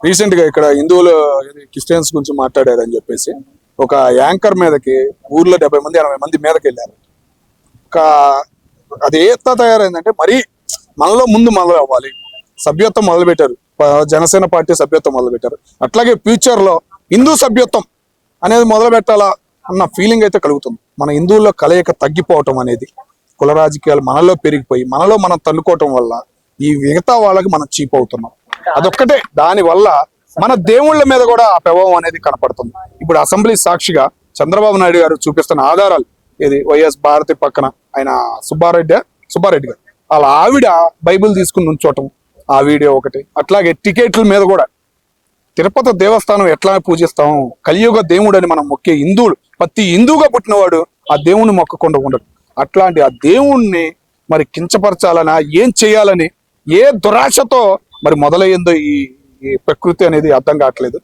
Recent గా ఇక్కడ హిందువులు క్రిస్టియన్స్ గురించి మాట్లాడారని చెప్పేసి ఒక యాంకర్ మీదకి ఊర్లో 70 మంది 80 మంది మీదకి వెళ్ళారు. ఒక అది ఎంత తయారైందంటే మరీ మనలో ముందు మొదలు అవ్వాలి, సభ్యత్వం మొదలు పెట్టారు. జనసేన పార్టీ సభ్యత్వం మొదలు పెట్టారు. అట్లాగే ఫ్యూచర్ లో హిందూ సభ్యత్వం అనేది మొదలు పెట్టాలా అన్న ఫీలింగ్ అయితే కలుగుతుంది. మన హిందువుల్లో కలయిక తగ్గిపోవటం అనేది, కుల రాజకీయాలు మనలో పెరిగిపోయి మనలో మనం తన్నుకోవటం వల్ల ఈ మిగతా వాళ్ళకి మనం చీప్ అవుతున్నాం. అదొక్కటే, దాని వల్ల మన దేవుళ్ళ మీద కూడా ఆ ప్రభావం అనేది కనపడుతుంది. ఇప్పుడు అసెంబ్లీ సాక్షిగా చంద్రబాబు నాయుడు గారు చూపిస్తున్న ఆధారాలు ఇది వైఎస్ భారతి పక్కన ఆయన సుబ్బారెడ్డి గారు వాళ్ళ ఆవిడ బైబిల్ తీసుకుని నుంచోటం, ఆ వీడియో ఒకటి. అట్లాగే టికెట్ల మీద కూడా తిరుపతి దేవస్థానం ఎట్లా పూజిస్తాం, కలియుగ దేవుడు అని మనం మొక్కే హిందువులు, ప్రతి హిందువుగా పుట్టినవాడు ఆ దేవుణ్ణి మొక్కకుండా ఉండడు. అట్లాంటి ఆ దేవుణ్ణి మరి కించపరచాలనా ఏం చేయాలని ఏ దురాశతో మరి మొదలయ్యిందో ఈ ప్రకృతి అనేది అర్థం కావట్లేదు.